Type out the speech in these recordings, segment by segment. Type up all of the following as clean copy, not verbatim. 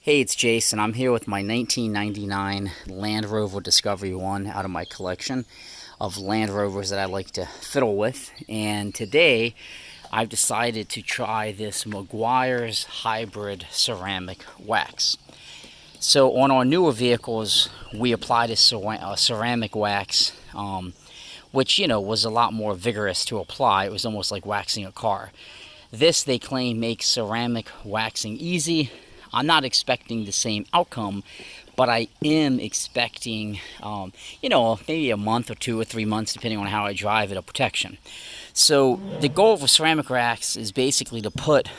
Hey, it's Jason. I'm here with my 1999 Land Rover Discovery 1 out of my collection of Land Rovers that I like to fiddle with. And today I've decided to try this Meguiar's hybrid ceramic wax. So on our newer vehicles, we applied a ceramic wax, which, was a lot more vigorous to apply. It was almost like waxing a car. This, they claim, makes ceramic waxing easy. I'm not expecting the same outcome, but I am expecting, maybe a month or 2 or 3 months, depending on how I drive it, of protection. So the goal of a ceramic wax is basically to put,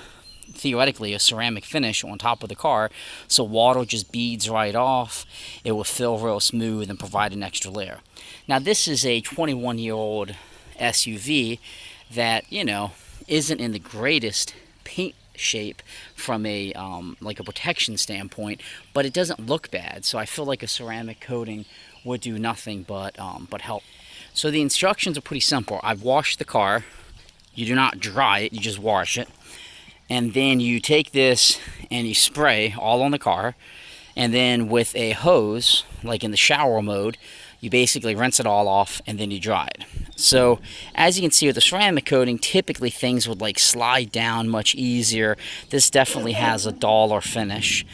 theoretically, a ceramic finish on top of the car so water just beads right off. It will fill real smooth and provide an extra layer. Now, this is a 21-year-old SUV that, isn't in the greatest paint shape from a like a protection standpoint, but it doesn't look bad. So I feel like a ceramic coating would do nothing but help. So the instructions are pretty simple. I've washed the car. You do not dry it, you just wash it. And then you take this and you spray all on the car. And then with a hose, like in the shower mode, you basically rinse it all off and then you dry it. So as you can see with the ceramic coating, typically things would like slide down much easier. This definitely has a duller finish.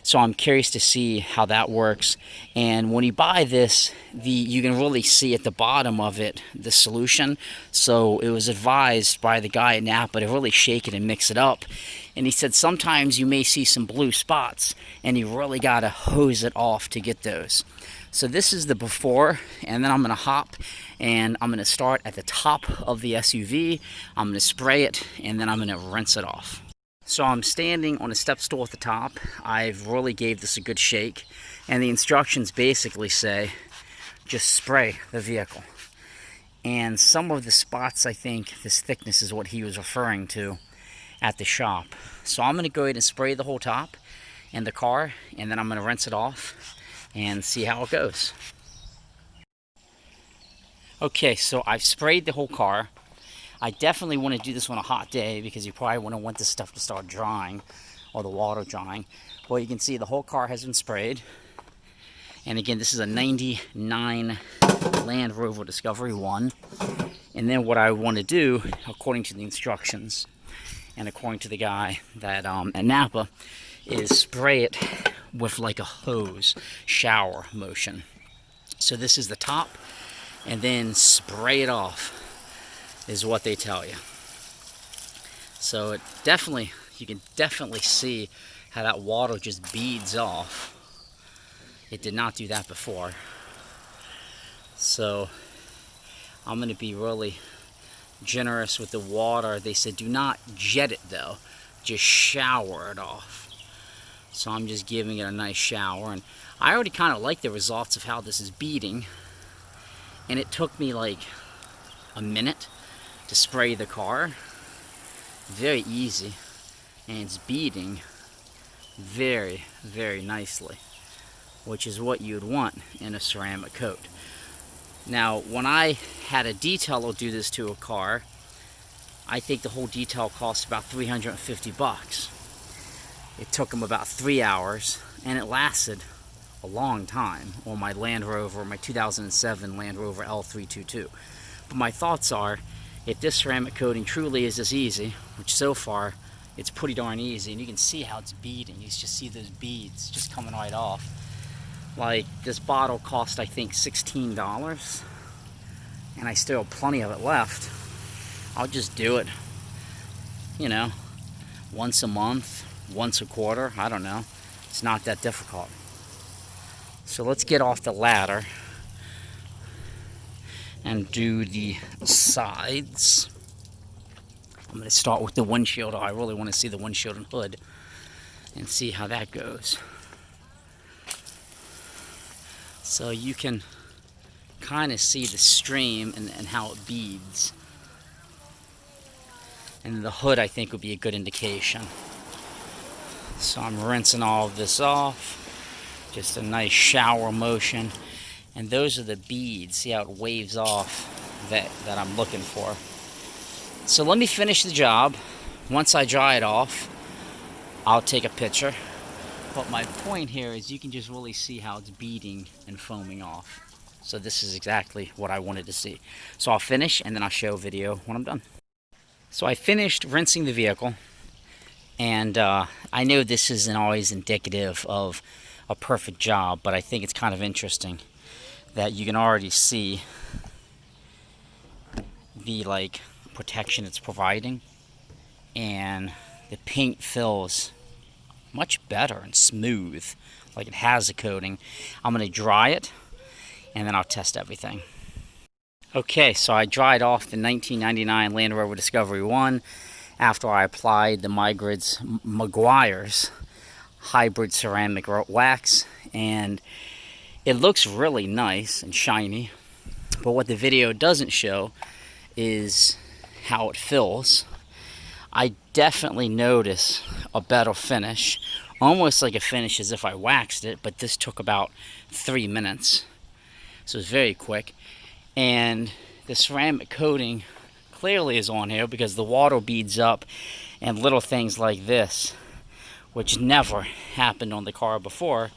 So I'm curious to see how that works. And when you buy this, you can really see at the bottom of it the solution. So it was advised by the guy at Napa to really shake it and mix it up. And he said sometimes you may see some blue spots and you really got to hose it off to get those. So this is the before, and then I'm going to hop and I'm going to start at the top of the SUV. I'm going to spray it and then I'm going to rinse it off. So I'm standing on a step stool at the top. I've really gave this a good shake, and the instructions basically say just spray the vehicle. And some of the spots, I think this thickness is what he was referring to at the shop. So I'm going to go ahead and spray the whole top and the car, and then I'm going to rinse it off and see how it goes. Okay, so I've sprayed the whole car. I definitely want to do this on a hot day because you probably wouldn't want this stuff to start drying or the water drying. Well, you can see the whole car has been sprayed. And again, this is a 99 Land Rover Discovery 1. And then what I want to do, according to the instructions and according to the guy that at Napa, is spray it with like a hose shower motion. So this is the top, and then spray it off is what they tell you. So it definitely, you can definitely see how that water just beads off. It did not do that before. So I'm going to be really generous with the water. They said do not jet it though, just shower it off. So I'm just giving it a nice shower, and I already kind of like the results of how this is beading. And it took me like a minute to spray the car. Very easy, and it's beading very, very nicely, which is what you'd want in a ceramic coat. Now, when I had a detailer do this to a car, I think the whole detail cost about $350. It took them about 3 hours, and it lasted a long time on my Land Rover, my 2007 Land Rover L322. But my thoughts are, if this ceramic coating truly is this easy, which so far it's pretty darn easy, and you can see how it's beading. You just see those beads just coming right off. Like, this bottle cost, I think, $16, and I still have plenty of it left. I'll just do it, once a month, once a quarter, I don't know. It's not that difficult. So let's get off the ladder and do the sides. I'm going to start with the windshield. I really want to see the windshield and hood and see how that goes. So you can kind of see the stream and how it beads. And the hood, I think, would be a good indication. So I'm rinsing all of this off. Just a nice shower motion. And those are the beads. See how it waves off that I'm looking for. So let me finish the job. Once I dry it off, I'll take a picture But my point here is you can just really see how it's beading and foaming off. So this is exactly what I wanted to see. So I'll finish and then I'll show video when I'm done. So I finished rinsing the vehicle, and I know this isn't always indicative of a perfect job, but I think it's kind of interesting that you can already see the protection it's providing, and the paint feels much better and smooth, like it has a coating. I'm going to dry it and then I'll test everything. Okay, so I dried off the 1999 Land Rover Discovery 1 after I applied the Meguiars hybrid ceramic wax, and it looks really nice and shiny. But what the video doesn't show is how it feels. I definitely notice a better finish, almost like a finish as if I waxed it, but this took about 3 minutes, so it's very quick. And the ceramic coating clearly is on here because the water beads up, and little things like this, which never happened on the car before,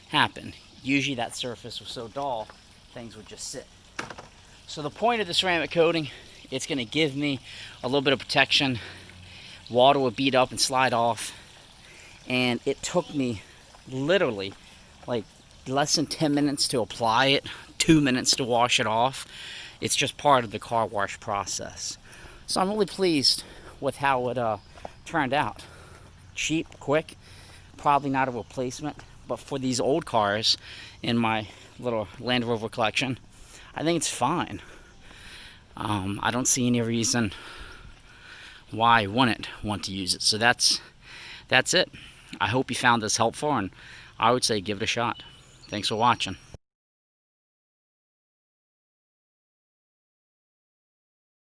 happen. Usually that surface was so dull, things would just sit. So the point of the ceramic coating, it's going to give me a little bit of protection. Water will bead up and slide off, and it took me literally like less than 10 minutes to apply it, 2 minutes to wash it off. It's just part of the car wash process. So I'm really pleased with how it turned out. Cheap, quick, probably not a replacement, but for these old cars in my little Land Rover collection, I think it's fine. I don't see any reason why I wouldn't want to use it. So that's it. I hope you found this helpful, and I would say give it a shot. Thanks for watching.